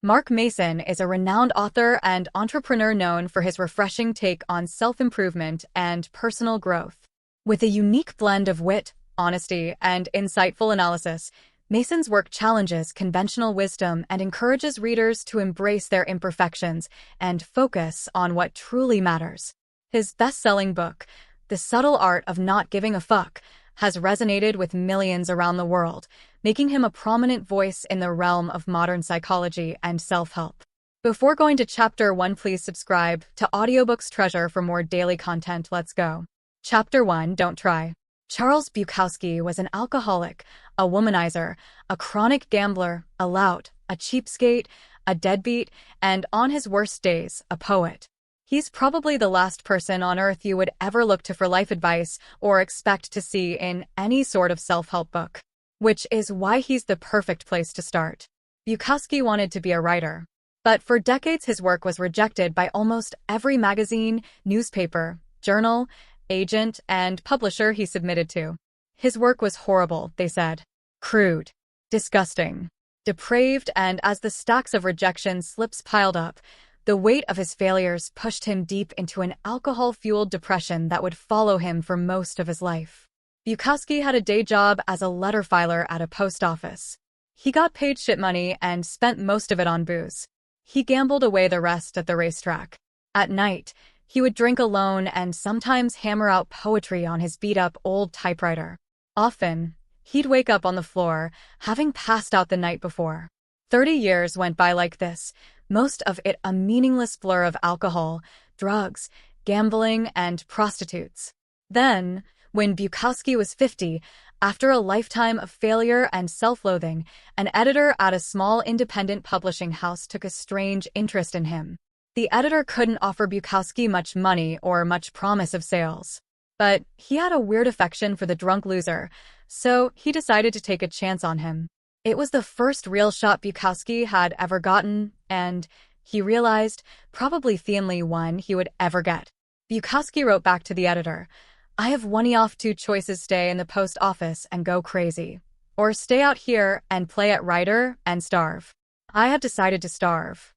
Mark Mason is a renowned author and entrepreneur known for his refreshing take on self-improvement and personal growth. With a unique blend of wit, honesty, and insightful analysis, Mason's work challenges conventional wisdom and encourages readers to embrace their imperfections and focus on what truly matters. His best-selling book, The Subtle Art of Not Giving a Fuck, has resonated with millions around the world, making him a prominent voice in the realm of modern psychology and self-help. Before going to Chapter 1, please subscribe to AudioBook's Treasure for more daily content. Let's go. Chapter 1, Don't Try. Charles Bukowski was an alcoholic, a womanizer, a chronic gambler, a lout, a cheapskate, a deadbeat, and on his worst days, a poet. He's probably the last person on earth you would ever look to for life advice or expect to see in any sort of self-help book, which is why he's the perfect place to start. Bukowski wanted to be a writer, but for decades his work was rejected by almost every magazine, newspaper, journal, agent, and publisher he submitted to. His work was horrible, they said. Crude, disgusting, depraved, and as the stacks of rejection slips piled up, the weight of his failures pushed him deep into an alcohol-fueled depression that would follow him for most of his life. Bukowski had a day job as a letter filer at a post office. He got paid shit money and spent most of it on booze. He gambled away the rest at the racetrack. At night, he would drink alone and sometimes hammer out poetry on his beat-up old typewriter. Often, he'd wake up on the floor, having passed out the night before. 30 years went by like this, most of it a meaningless blur of alcohol, drugs, gambling, and prostitutes. Then, when Bukowski was 50, after a lifetime of failure and self-loathing, an editor at a small independent publishing house took a strange interest in him. The editor couldn't offer Bukowski much money or much promise of sales. But he had a weird affection for the drunk loser, so he decided to take a chance on him. It was the first real shot Bukowski had ever gotten, and, he realized, probably the only one he would ever get. Bukowski wrote back to the editor, "I have one of two choices: stay in the post office and go crazy, or stay out here and play at writer and starve. I have decided to starve."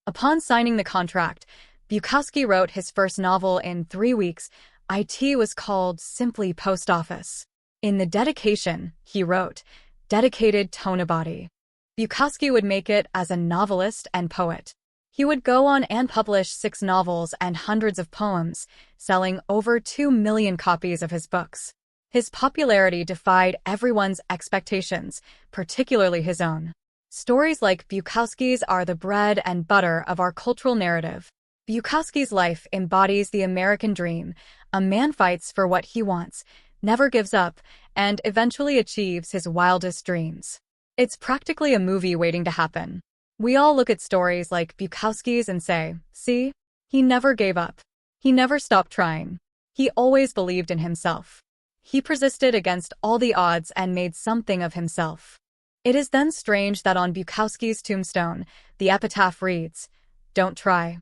Upon signing the contract, Bukowski wrote his first novel in 3 weeks. It was called simply Post Office. In the dedication, he wrote, "Dedicated Tonabody." Bukowski would make it as a novelist and poet. He would go on and publish 6 novels and hundreds of poems, selling over 2 million copies of his books. His popularity defied everyone's expectations, particularly his own. Stories like Bukowski's are the bread and butter of our cultural narrative. Bukowski's life embodies the American dream. A man fights for what he wants, never gives up, and eventually achieves his wildest dreams. It's practically a movie waiting to happen. We all look at stories like Bukowski's and say, see, he never gave up. He never stopped trying. He always believed in himself. He persisted against all the odds and made something of himself. It is then strange that on Bukowski's tombstone, the epitaph reads, "Don't try."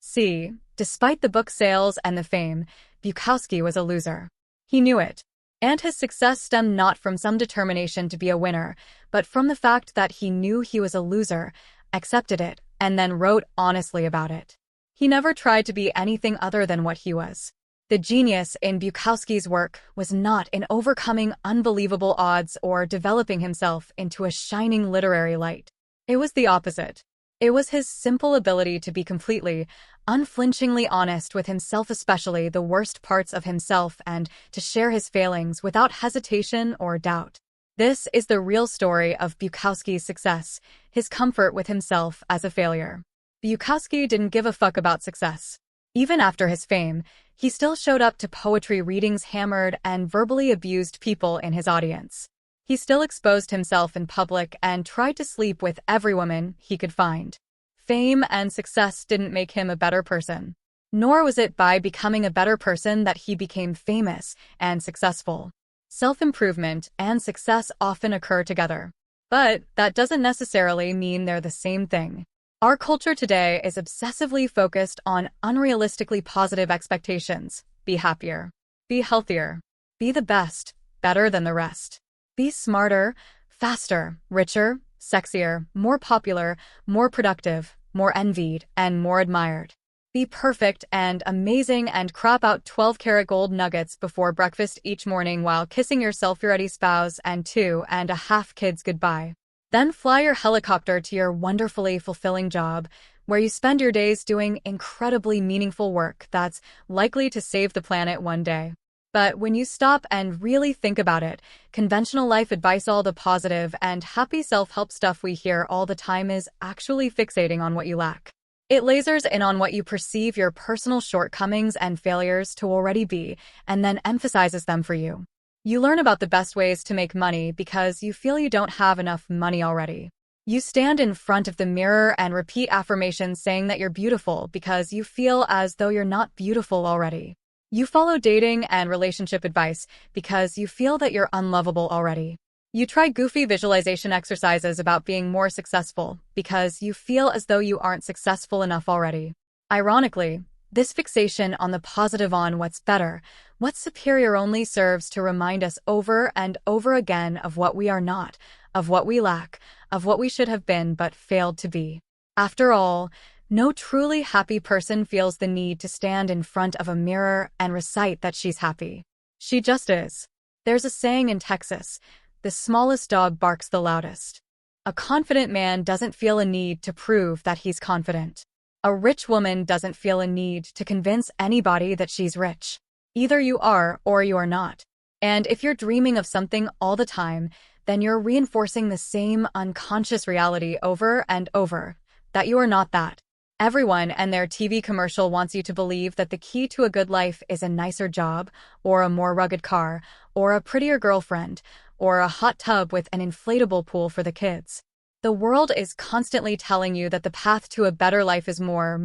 See, despite the book sales and the fame, Bukowski was a loser. He knew it. And his success stemmed not from some determination to be a winner, but from the fact that he knew he was a loser, accepted it, and then wrote honestly about it. He never tried to be anything other than what he was. The genius in Bukowski's work was not in overcoming unbelievable odds or developing himself into a shining literary light. It was the opposite. It was his simple ability to be completely, unflinchingly honest with himself, especially the worst parts of himself, and to share his failings without hesitation or doubt. This is the real story of Bukowski's success, his comfort with himself as a failure. Bukowski didn't give a fuck about success. Even after his fame, he still showed up to poetry readings, hammered and verbally abused people in his audience. He still exposed himself in public and tried to sleep with every woman he could find. Fame and success didn't make him a better person. Nor was it by becoming a better person that he became famous and successful. Self-improvement and success often occur together. But that doesn't necessarily mean they're the same thing. Our culture today is obsessively focused on unrealistically positive expectations. Be happier. Be healthier. Be the best, better than the rest. Be smarter, faster, richer, sexier, more popular, more productive, more envied, and more admired. Be perfect and amazing and crop out 12-karat gold nuggets before breakfast each morning while kissing your self-ready spouse and 2.5 kids goodbye. Then fly your helicopter to your wonderfully fulfilling job, where you spend your days doing incredibly meaningful work that's likely to save the planet one day. But when you stop and really think about it, conventional life advice, all the positive and happy self-help stuff we hear all the time, is actually fixating on what you lack. It lasers in on what you perceive your personal shortcomings and failures to already be, and then emphasizes them for you. You learn about the best ways to make money because you feel you don't have enough money already. You stand in front of the mirror and repeat affirmations saying that you're beautiful because you feel as though you're not beautiful already. You follow dating and relationship advice because you feel that you're unlovable already. You try goofy visualization exercises about being more successful because you feel as though you aren't successful enough already. Ironically, this fixation on the positive, on what's better, what's superior, only serves to remind us over and over again of what we are not, of what we lack, of what we should have been but failed to be. After all, no truly happy person feels the need to stand in front of a mirror and recite that she's happy. She just is. There's a saying in Texas: the smallest dog barks the loudest. A confident man doesn't feel a need to prove that he's confident. A rich woman doesn't feel a need to convince anybody that she's rich. Either you are or you are not. And if you're dreaming of something all the time, then you're reinforcing the same unconscious reality over and over, that you are not that. Everyone and their TV commercial wants you to believe that the key to a good life is a nicer job, or a more rugged car, or a prettier girlfriend, or a hot tub with an inflatable pool for the kids. The world is constantly telling you that the path to a better life is more,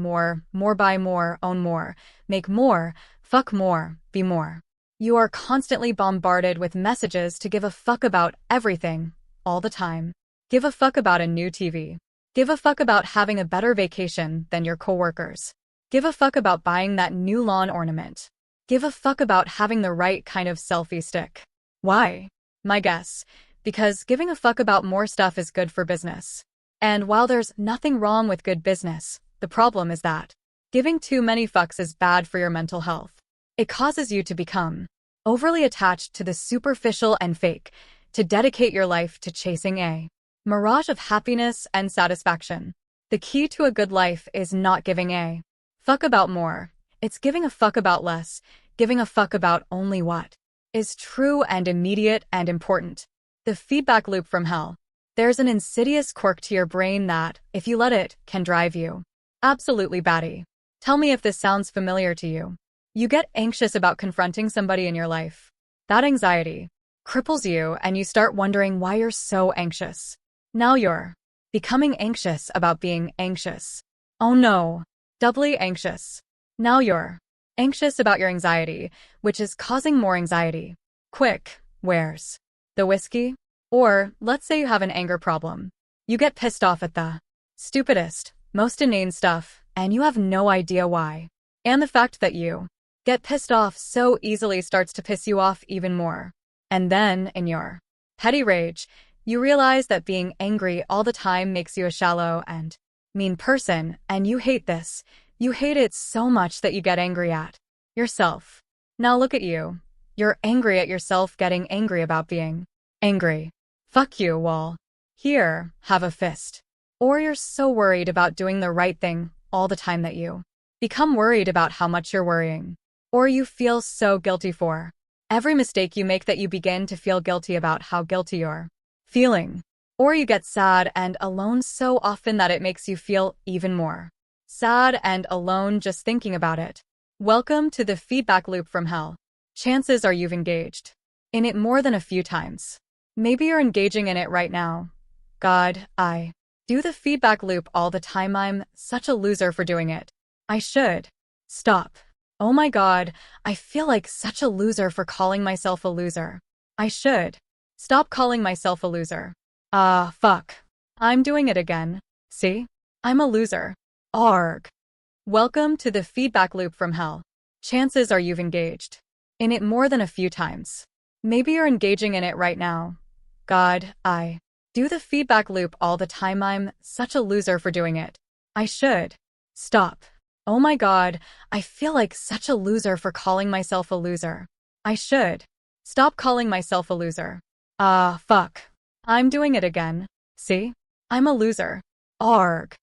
buy more, own more, make more, fuck more, be more. You are constantly bombarded with messages to give a fuck about everything, all the time. Give a fuck about a new TV. Give a fuck about having a better vacation than your coworkers. Give a fuck about buying that new lawn ornament. Give a fuck about having the right kind of selfie stick. Why? My guess: because giving a fuck about more stuff is good for business. And while there's nothing wrong with good business, the problem is that giving too many fucks is bad for your mental health. It causes you to become overly attached to the superficial and fake, to dedicate your life to chasing a mirage of happiness and satisfaction. The key to a good life is not giving a fuck about more. It's giving a fuck about less, giving a fuck about only what is true and immediate and important. The feedback loop from hell. There's an insidious quirk to your brain that, if you let it, can drive you absolutely batty. Tell me if this sounds familiar to you. You get anxious about confronting somebody in your life. That anxiety cripples you and you start wondering why you're so anxious. Now you're becoming anxious about being anxious. Oh no, doubly anxious. Now you're anxious about your anxiety, which is causing more anxiety. Quick, where's the whiskey? Or, let's say you have an anger problem. You get pissed off at the stupidest, most inane stuff, and you have no idea why. And the fact that you get pissed off so easily starts to piss you off even more. And then, in your petty rage, you realize that being angry all the time makes you a shallow and mean person, and you hate this. You hate it so much that you get angry at yourself. Now look at you. You're angry at yourself getting angry about being angry. Fuck you, wall. Here, have a fist. Or you're so worried about doing the right thing all the time that you become worried about how much you're worrying. Or you feel so guilty for every mistake you make that you begin to feel guilty about how guilty you're feeling. Or you get sad and alone so often that it makes you feel even more sad and alone just thinking about it. Welcome to the feedback loop from hell. Chances are you've engaged in it more than a few times. Maybe you're engaging in it right now. God, I do the feedback loop all the time. I'm such a loser for doing it. I should stop. Oh my God, I feel like such a loser for calling myself a loser. I should stop calling myself a loser. Fuck. I'm doing it again. See? I'm a loser. Arg. Welcome to the feedback loop from hell. Chances are you've engaged in it more than a few times. Maybe you're engaging in it right now. God, I do the feedback loop all the time. I'm such a loser for doing it. I should stop. Oh my God, I feel like such a loser for calling myself a loser. I should stop calling myself a loser. Fuck. I'm doing it again. See? I'm a loser. Arg.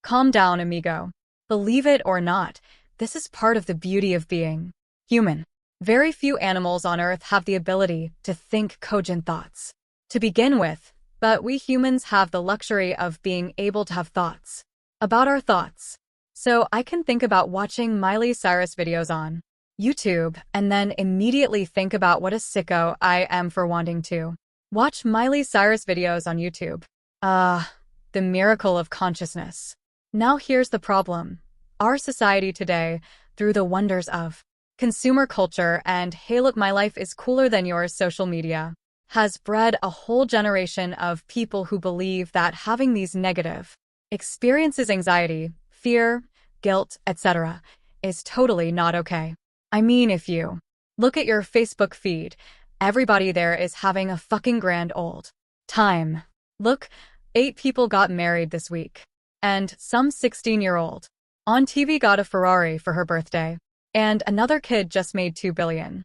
Calm down, amigo. Believe it or not, this is part of the beauty of being human. Very few animals on Earth have the ability to think cogent thoughts to begin with, but we humans have the luxury of being able to have thoughts about our thoughts. So I can think about watching Miley Cyrus videos on YouTube and then immediately think about what a sicko I am for wanting to watch Miley Cyrus videos on YouTube. The miracle of consciousness. Now here's the problem. Our society today, through the wonders of consumer culture and "hey look, my life is cooler than yours" social media, has bred a whole generation of people who believe that having these negative experiences, anxiety, fear, guilt, etc., is totally not okay. I mean, if you look at your Facebook feed, everybody there is having a fucking grand old time. Look, 8 people got married this week. And some 16-year-old on TV got a Ferrari for her birthday. And another kid just made $2 billion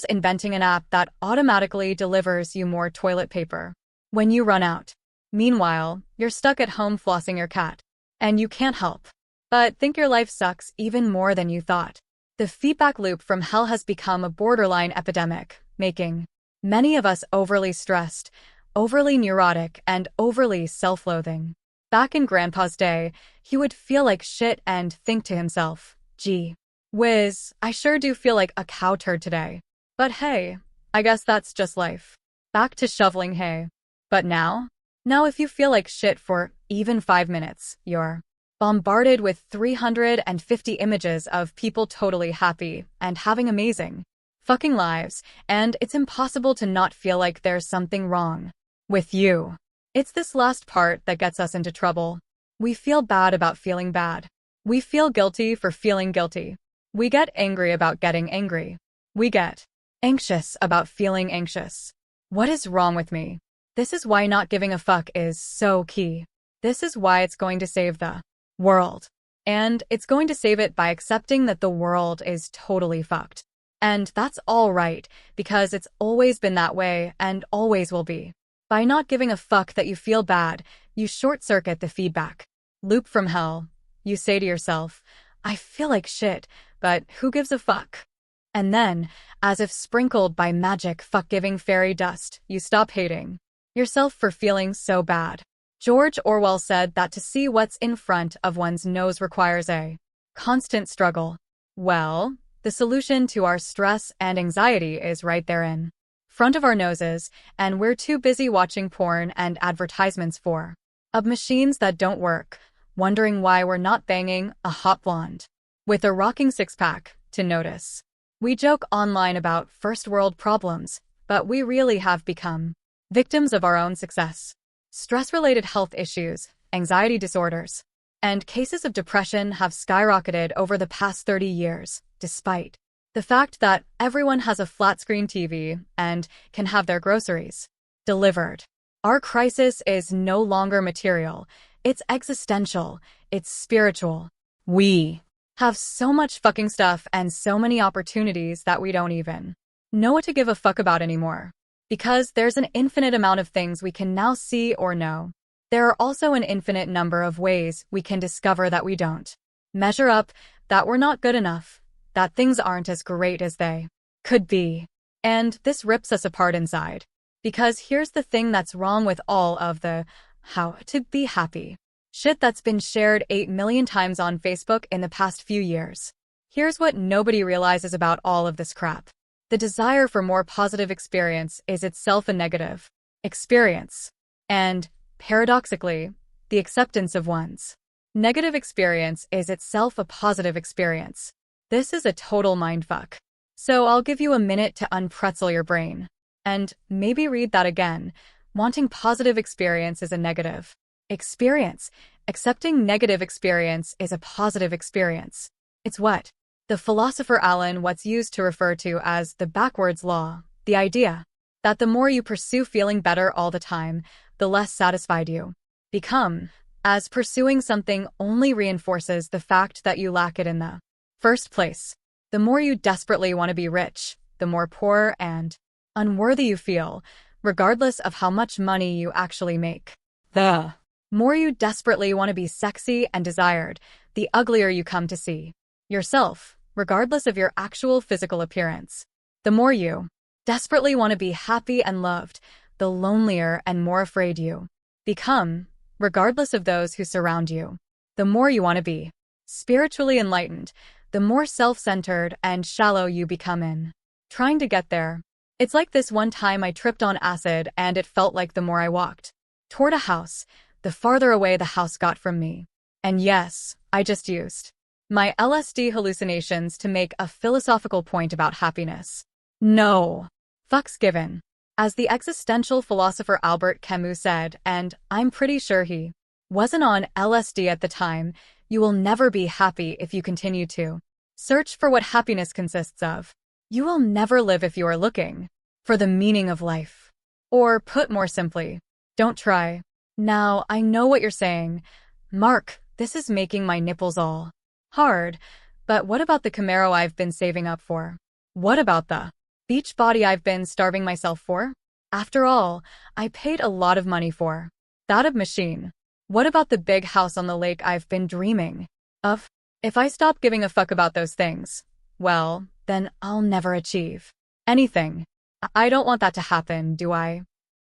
inventing an app that automatically delivers you more toilet paper when you run out. Meanwhile, you're stuck at home flossing your cat. And you can't help but think your life sucks even more than you thought. The feedback loop from hell has become a borderline epidemic, making many of us overly stressed, overly neurotic, and overly self-loathing. Back in Grandpa's day, he would feel like shit and think to himself, gee whiz, I sure do feel like a cow turd today. But hey, I guess that's just life. Back to shoveling hay. But now if you feel like shit for even 5 minutes, you're bombarded with 350 images of people totally happy and having amazing fucking lives, and it's impossible to not feel like there's something wrong with you. It's this last part that gets us into trouble. We feel bad about feeling bad. We feel guilty for feeling guilty. We get angry about getting angry. We get anxious about feeling anxious. What is wrong with me? This is why not giving a fuck is so key. This is why it's going to save the world. And it's going to save it by accepting that the world is totally fucked. And that's all right, because it's always been that way and always will be. By not giving a fuck that you feel bad, you short-circuit the feedback loop from hell. You say to yourself, I feel like shit, but who gives a fuck? And then, as if sprinkled by magic fuck-giving fairy dust, you stop hating yourself for feeling so bad. George Orwell said that to see what's in front of one's nose requires a constant struggle. Well, the solution to our stress and anxiety is right there in front of our noses, and we're too busy watching porn and advertisements for machines that don't work, wondering why we're not banging a hot blonde with a rocking six-pack to notice. We joke online about first world problems, but we really have become victims of our own success. Stress-related health issues, anxiety disorders, and cases of depression have skyrocketed over the past 30 years, despite the fact that everyone has a flat-screen TV and can have their groceries delivered. Our crisis is no longer material, it's existential, it's spiritual. We have so much fucking stuff and so many opportunities that we don't even know what to give a fuck about anymore. Because there's an infinite amount of things we can now see or know. There are also an infinite number of ways we can discover that we don't measure up, that we're not good enough, that things aren't as great as they could be. And this rips us apart inside. Because here's the thing that's wrong with all of the how to be happy shit that's been shared 8 million times on Facebook in the past few years. Here's what nobody realizes about all of this crap. The desire for more positive experience is itself a negative experience. And, paradoxically, the acceptance of one's negative experience is itself a positive experience. This is a total mindfuck. So I'll give you a minute to unpretzel your brain. And maybe read that again. Wanting positive experience is a negative experience. Accepting negative experience is a positive experience. It's what the philosopher Alan Watts used to refer to as the backwards law, the idea That the more you pursue feeling better all the time, the less satisfied you become, as pursuing something only reinforces the fact that you lack it in the first place. The more you desperately want to be rich, the more poor and unworthy you feel, regardless of how much money you actually make. The more you desperately want to be sexy and desired, the uglier you come to see yourself, regardless of your actual physical appearance. The more you desperately want to be happy and loved, the lonelier and more afraid you become, regardless of those who surround you. The more you want to be spiritually enlightened, the more self-centered and shallow you become in trying to get there. It's like this one time I tripped on acid and it felt like the more I walked toward a house, the farther away the house got from me. And yes, I just used my LSD hallucinations to make a philosophical point about happiness. No fucks given. As the existential philosopher Albert Camus said, and I'm pretty sure he wasn't on LSD at the time, you will never be happy if you continue to search for what happiness consists of. You will never live if you are looking for the meaning of life. Or put more simply, don't try. Now, I know what you're saying. Mark, this is making my nipples all hard, but what about the Camaro I've been saving up for? What about the beach body I've been starving myself for? After all, I paid a lot of money for that machine. What about the big house on the lake I've been dreaming of? If I stop giving a fuck about those things, well, then I'll never achieve anything. I don't want that to happen, do I?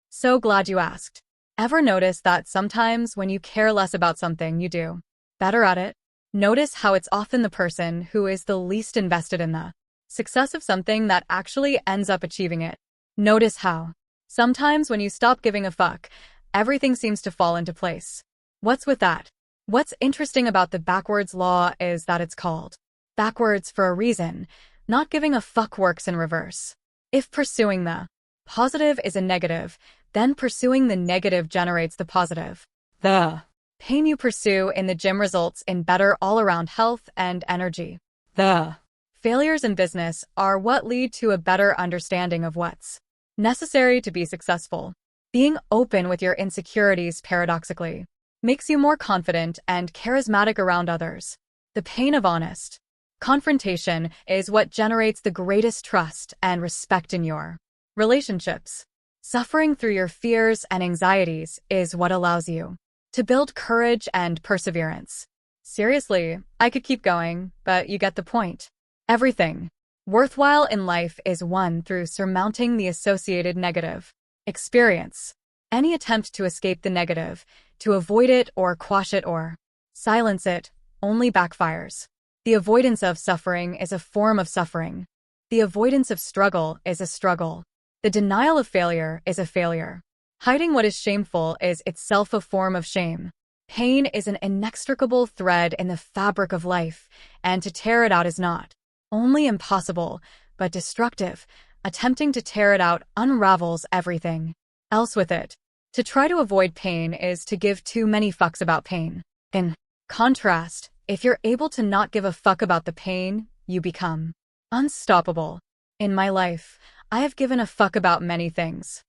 So glad you asked. Ever notice that sometimes when you care less about something, you do better at it? Notice how it's often the person who is the least invested in the success of something that actually ends up achieving it. Notice how sometimes when you stop giving a fuck, everything seems to fall into place. What's with that? What's interesting about the backwards law is that it's called backwards for a reason. Not giving a fuck works in reverse. If pursuing the positive is a negative, then pursuing the negative generates the positive. The pain you pursue in the gym results in better all-around health and energy. The failures in business are what lead to a better understanding of what's necessary to be successful. Being open with your insecurities, paradoxically, makes you more confident and charismatic around others. The pain of honest confrontation is what generates the greatest trust and respect in your relationships. Suffering through your fears and anxieties is what allows you to build courage and perseverance. Seriously, I could keep going, but you get the point. Everything worthwhile in life is won through surmounting the associated negative experience. Any attempt to escape the negative, to avoid it or quash it or silence it, only backfires. The avoidance of suffering is a form of suffering. The avoidance of struggle is a struggle. The denial of failure is a failure. Hiding what is shameful is itself a form of shame. Pain is an inextricable thread in the fabric of life, and to tear it out is not only impossible, but destructive. Attempting to tear it out unravels everything else with it. To try to avoid pain is to give too many fucks about pain. In contrast, if you're able to not give a fuck about the pain, you become unstoppable. In my life, I have given a fuck about many things.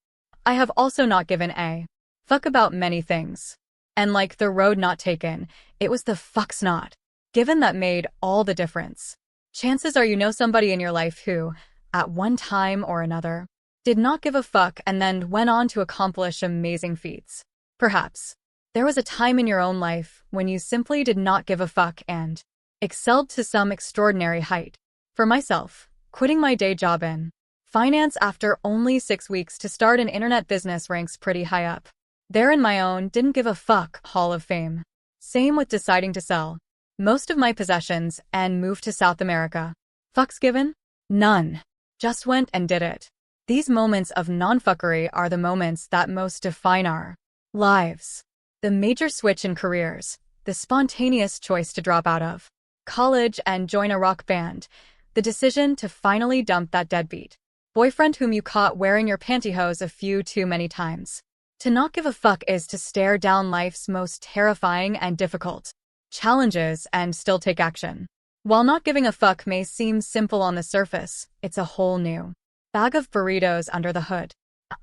I have also not given a fuck about many things. And like the road not taken, it was the fucks not given that made all the difference. Chances are you know somebody in your life who, at one time or another, did not give a fuck and then went on to accomplish amazing feats. Perhaps there was a time in your own life when you simply did not give a fuck and excelled to some extraordinary height. For myself, quitting my day job in finance after only 6 weeks to start an internet business ranks pretty high up there in my own didn't give a fuck Hall of Fame. Same with deciding to sell most of my possessions and move to South America. Fucks given? None. Just went and did it. These moments of non-fuckery are the moments that most define our lives. The major switch in careers, the spontaneous choice to drop out of college and join a rock band, the decision to finally dump that deadbeat boyfriend whom you caught wearing your pantyhose a few too many times. To not give a fuck is to stare down life's most terrifying and difficult challenges and still take action. While not giving a fuck may seem simple on the surface, it's a whole new bag of burritos under the hood.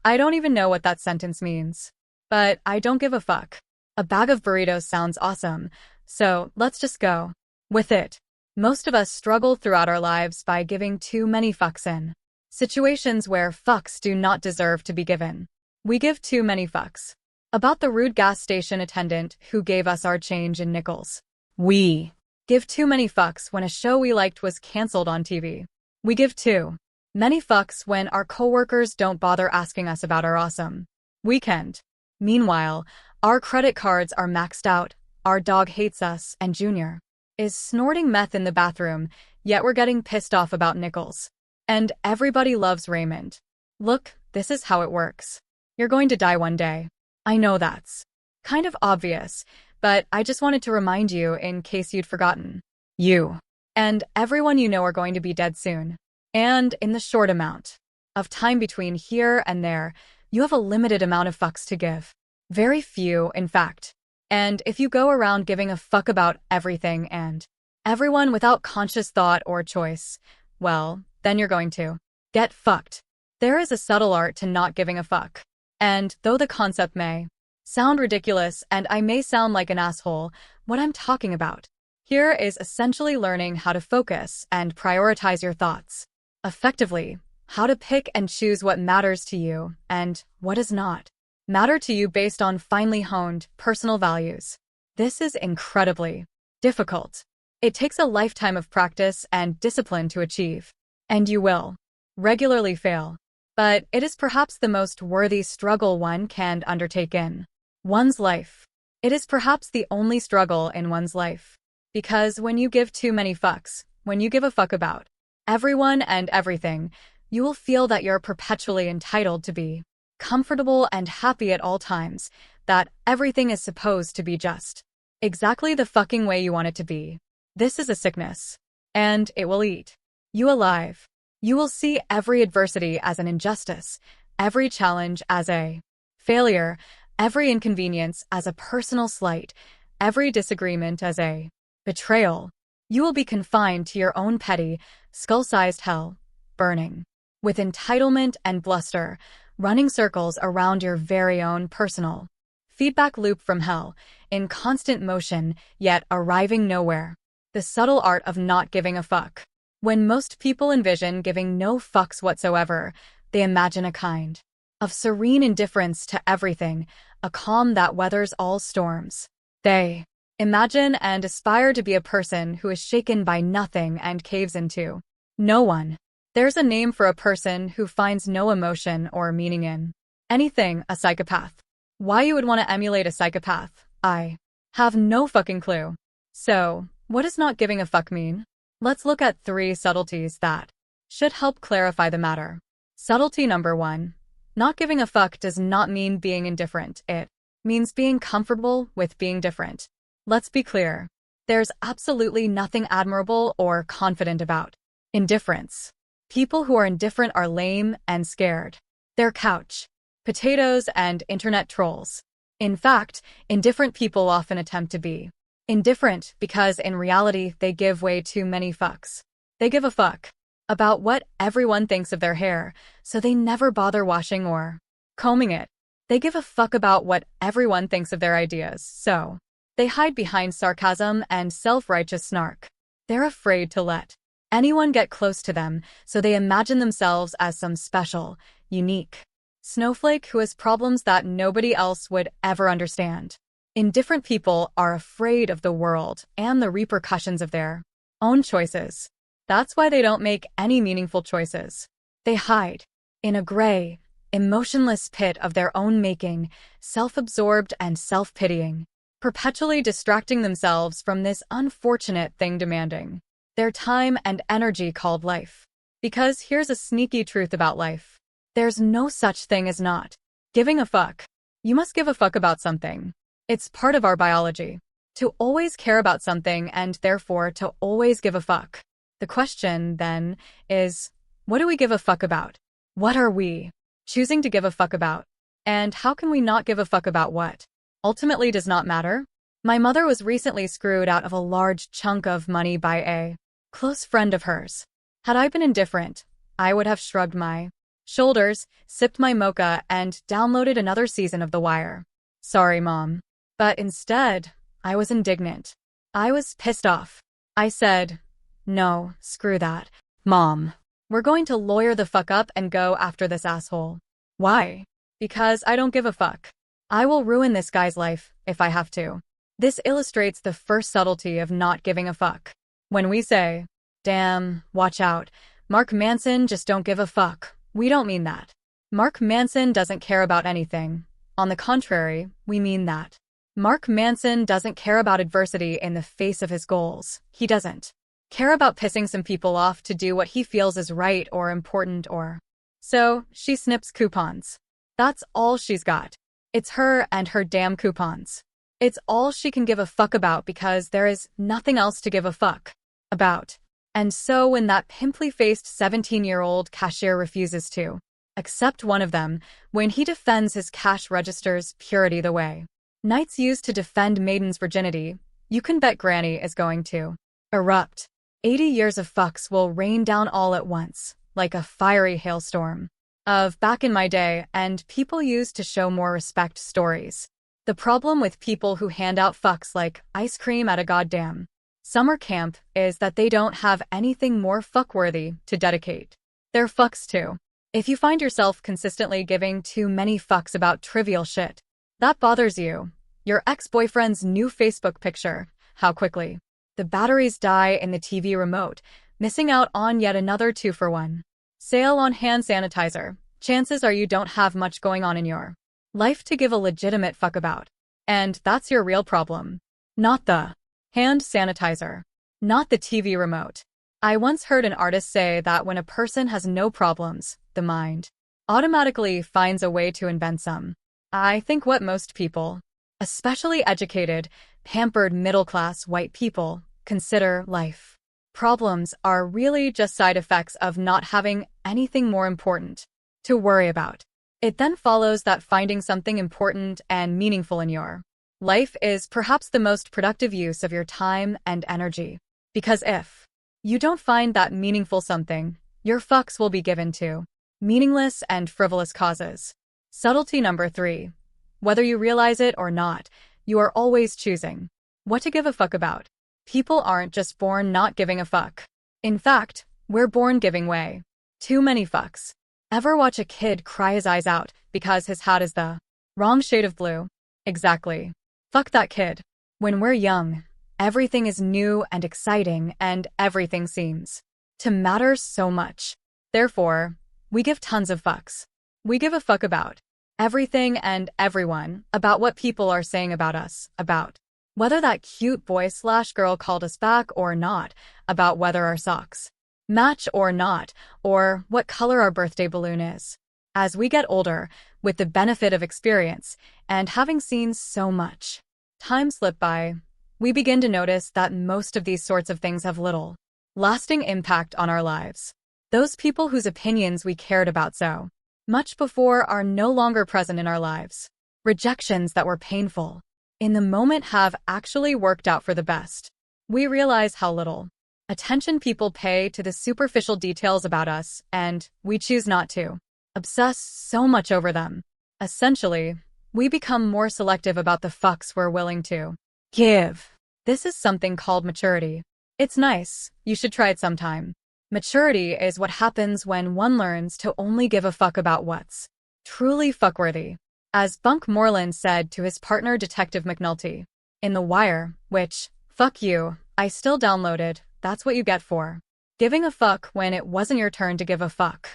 I don't even know what that sentence means. But I don't give a fuck. A bag of burritos sounds awesome, so let's just go with it. Most of us struggle throughout our lives by giving too many fucks in situations where fucks do not deserve to be given. We give too many fucks. About the rude gas station attendant who gave us our change in nickels. We give too many fucks when a show we liked was canceled on TV. We give too many fucks when our coworkers don't bother asking us about our awesome weekend. Meanwhile, our credit cards are maxed out, our dog hates us, and Junior is snorting meth in the bathroom, yet we're getting pissed off about nickels. And everybody loves Raymond. Look, this is how it works. You're going to die one day. I know that's kind of obvious, but I just wanted to remind you in case you'd forgotten. You and everyone you know are going to be dead soon. And in the short amount of time between here and there, you have a limited amount of fucks to give. Very few, in fact. And if you go around giving a fuck about everything and everyone without conscious thought or choice, well, then you're going to get fucked. There is a subtle art to not giving a fuck. And though the concept may sound ridiculous and I may sound like an asshole, what I'm talking about here is essentially learning how to focus and prioritize your thoughts effectively, how to pick and choose what matters to you and what does not matter to you based on finely honed personal values. This is incredibly difficult. It takes a lifetime of practice and discipline to achieve. And you will regularly fail. But it is perhaps the most worthy struggle one can undertake in one's life. It is perhaps the only struggle in one's life. Because when you give too many fucks, when you give a fuck about everyone and everything, you will feel that you're perpetually entitled to be comfortable and happy at all times, that everything is supposed to be just exactly the fucking way you want it to be. This is a sickness. And it will eat you alive. You will see every adversity as an injustice, every challenge as a failure, every inconvenience as a personal slight, every disagreement as a betrayal. You will be confined to your own petty, skull-sized hell, burning with entitlement and bluster, running circles around your very own personal feedback loop from hell, in constant motion, yet arriving nowhere. The subtle art of not giving a fuck. When most people envision giving no fucks whatsoever, they imagine a kind of serene indifference to everything, a calm that weathers all storms. They imagine and aspire to be a person who is shaken by nothing and caves into no one. There's a name for a person who finds no emotion or meaning in anything, a psychopath. Why you would want to emulate a psychopath, I have no fucking clue. So, what does not giving a fuck mean? Let's look at 3 subtleties that should help clarify the matter. Subtlety number 1. Not giving a fuck does not mean being indifferent. It means being comfortable with being different. Let's be clear. There's absolutely nothing admirable or confident about indifference. People who are indifferent are lame and scared. They're couch potatoes and internet trolls. In fact, indifferent people often attempt to be indifferent because in reality they give way too many fucks. They give a fuck about what everyone thinks of their hair, so they never bother washing or combing it. They give a fuck about what everyone thinks of their ideas, so they hide behind sarcasm and self-righteous snark. They're afraid to let anyone get close to them, so they imagine themselves as some special, unique snowflake who has problems that nobody else would ever understand. Indifferent people are afraid of the world and the repercussions of their own choices. That's why they don't make any meaningful choices. They hide in a gray, emotionless pit of their own making, self-absorbed and self-pitying, perpetually distracting themselves from this unfortunate thing demanding their time and energy called life. Because here's a sneaky truth about life. There's no such thing as not giving a fuck. You must give a fuck about something. It's part of our biology to always care about something and therefore to always give a fuck. The question, then, is, what do we give a fuck about? What are we choosing to give a fuck about? And how can we not give a fuck about what ultimately does not matter? My mother was recently screwed out of a large chunk of money by a close friend of hers. Had I been indifferent, I would have shrugged my shoulders, sipped my mocha, and downloaded another season of The Wire. Sorry, Mom. But instead, I was indignant. I was pissed off. I said, no, screw that. Mom, we're going to lawyer the fuck up and go after this asshole. Why? Because I don't give a fuck. I will ruin this guy's life, if I have to. This illustrates the first subtlety of not giving a fuck. When we say, damn, watch out, Mark Manson just don't give a fuck, we don't mean that. Mark Manson doesn't care about anything. On the contrary, we mean that. Mark Manson doesn't care about adversity in the face of his goals. He doesn't care about pissing some people off to do what he feels is right or important or. So, she snips coupons. That's all she's got. It's her and her damn coupons. It's all she can give a fuck about because there is nothing else to give a fuck about. And so when that pimply-faced 17-year-old cashier refuses to accept one of them, when he defends his cash register's purity the way knights used to defend maiden's virginity, you can bet Granny is going to erupt. 80 years of fucks will rain down all at once, like a fiery hailstorm. Of back in my day, and people used to show more respect stories. The problem with people who hand out fucks like ice cream at a goddamn summer camp is that they don't have anything more fuckworthy to dedicate their fucks to. If you find yourself consistently giving too many fucks about trivial shit, that bothers you. Your ex-boyfriend's new Facebook picture, how quickly the batteries die in the TV remote, missing out on yet another 2-for-1 sale on hand sanitizer. Chances are you don't have much going on in your life to give a legitimate fuck about. And that's your real problem. Not the hand sanitizer. Not the TV remote. I once heard an artist say that when a person has no problems, the mind automatically finds a way to invent some. I think what most people, especially educated, pampered middle-class white people, consider life problems are really just side effects of not having anything more important to worry about. It then follows that finding something important and meaningful in your life is perhaps the most productive use of your time and energy. Because if you don't find that meaningful something, your fucks will be given to meaningless and frivolous causes. Subtlety number 3. Whether you realize it or not, you are always choosing what to give a fuck about. People aren't just born not giving a fuck. In fact, we're born giving way. Too many fucks. Ever watch a kid cry his eyes out because his hat is the wrong shade of blue? Exactly. Fuck that kid. When we're young, everything is new and exciting and everything seems to matter so much. Therefore, we give tons of fucks. We give a fuck about everything and everyone, about what people are saying about us, about whether that cute boy/girl called us back or not, about whether our socks match or not, or what color our birthday balloon is. As we get older, with the benefit of experience, and having seen so much time slip by, we begin to notice that most of these sorts of things have little lasting impact on our lives. Those people whose opinions we cared about so much before are no longer present in our lives. Rejections that were painful in the moment have actually worked out for the best. We realize how little attention people pay to the superficial details about us, and we choose not to obsess so much over them. Essentially, we become more selective about the fucks we're willing to give. This is something called maturity. It's nice, you should try it sometime. Maturity is what happens when one learns to only give a fuck about what's truly fuckworthy. As Bunk Moreland said to his partner Detective McNulty in The Wire, which, fuck you, I still downloaded, that's what you get for giving a fuck when it wasn't your turn to give a fuck.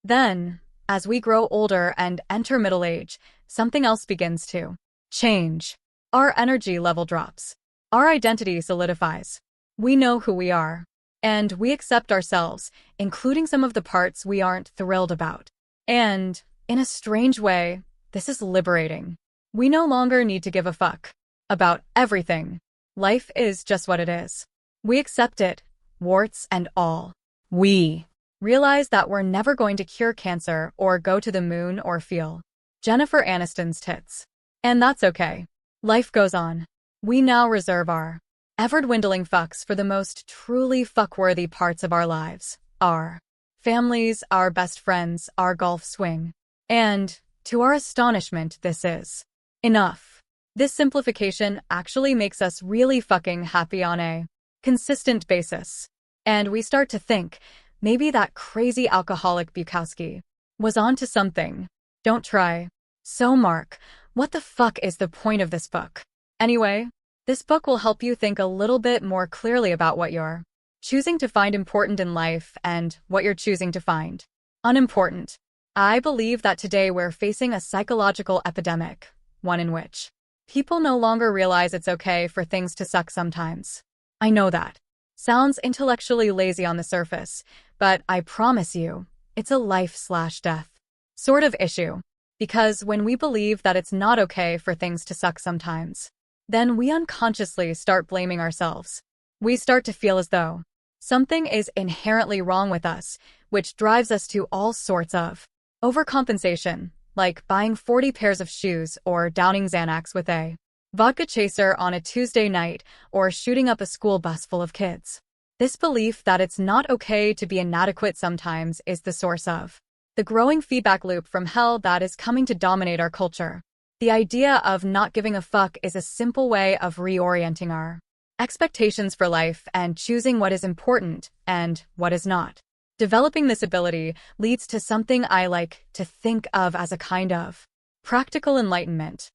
Then, as we grow older and enter middle age, something else begins to change. Our energy level drops. Our identity solidifies. We know who we are. And we accept ourselves, including some of the parts we aren't thrilled about. And, in a strange way, this is liberating. We no longer need to give a fuck about everything. Life is just what it is. We accept it, warts and all. We realize that we're never going to cure cancer or go to the moon or feel Jennifer Aniston's tits. And that's okay. Life goes on. We now reserve our ever-dwindling fucks for the most truly fuck-worthy parts of our lives. Our families, our best friends, our golf swing. And, to our astonishment, this is enough. This simplification actually makes us really fucking happy on a consistent basis. And we start to think, maybe that crazy alcoholic Bukowski was onto something. Don't try. So Mark, what the fuck is the point of this book? Anyway, this book will help you think a little bit more clearly about what you're choosing to find important in life and what you're choosing to find unimportant. I believe that today we're facing a psychological epidemic, one in which people no longer realize it's okay for things to suck sometimes. I know that sounds intellectually lazy on the surface, but I promise you, it's a life/death sort of issue. Because when we believe that it's not okay for things to suck sometimes, then we unconsciously start blaming ourselves. We start to feel as though something is inherently wrong with us, which drives us to all sorts of overcompensation, like buying 40 pairs of shoes or downing Xanax with a vodka chaser on a Tuesday night or shooting up a school bus full of kids. This belief that it's not okay to be inadequate sometimes is the source of the growing feedback loop from hell that is coming to dominate our culture. The idea of not giving a fuck is a simple way of reorienting our expectations for life and choosing what is important and what is not. Developing this ability leads to something I like to think of as a kind of practical enlightenment.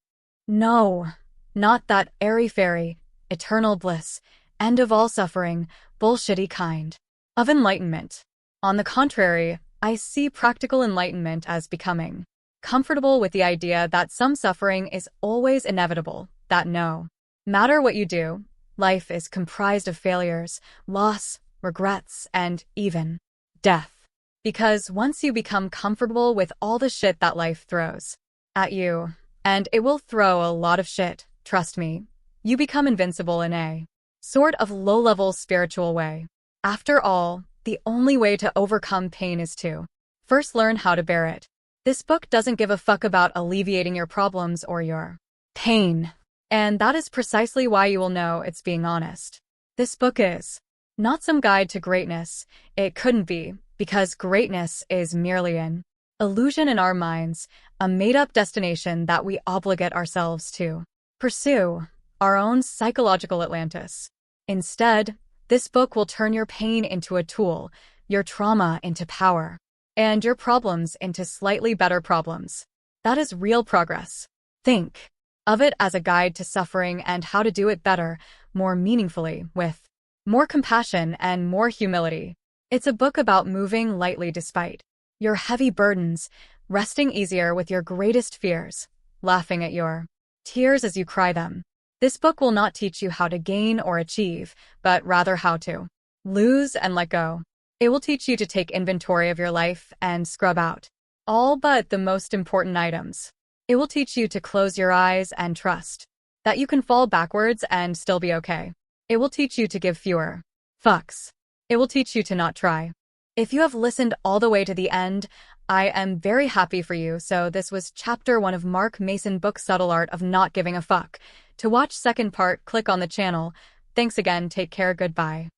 No, not that airy-fairy, eternal bliss, end of all suffering, bullshitty kind of enlightenment. On the contrary, I see practical enlightenment as becoming comfortable with the idea that some suffering is always inevitable, that no matter what you do, life is comprised of failures, loss, regrets, and even death. Because once you become comfortable with all the shit that life throws at you, and it will throw a lot of shit, trust me, you become invincible in a sort of low-level spiritual way. After all, the only way to overcome pain is to first learn how to bear it. This book doesn't give a fuck about alleviating your problems or your pain. And that is precisely why you will know it's being honest. This book is not some guide to greatness. It couldn't be, because greatness is merely an illusion in our minds, a made-up destination that we obligate ourselves to pursue, our own psychological Atlantis. Instead, this book will turn your pain into a tool, your trauma into power, and your problems into slightly better problems. That is real progress. Think of it as a guide to suffering and how to do it better, more meaningfully, with more compassion and more humility. It's a book about moving lightly despite your heavy burdens, resting easier with your greatest fears, laughing at your tears as you cry them. This book will not teach you how to gain or achieve, but rather how to lose and let go. It will teach you to take inventory of your life and scrub out all but the most important items. It will teach you to close your eyes and trust that you can fall backwards and still be okay. It will teach you to give fewer fucks. It will teach you to not try. If you have listened all the way to the end, I am very happy for you. So this was chapter 1 of Mark Mason book Subtle Art of Not Giving a Fuck. To watch second part, click on the channel. Thanks again, take care, goodbye.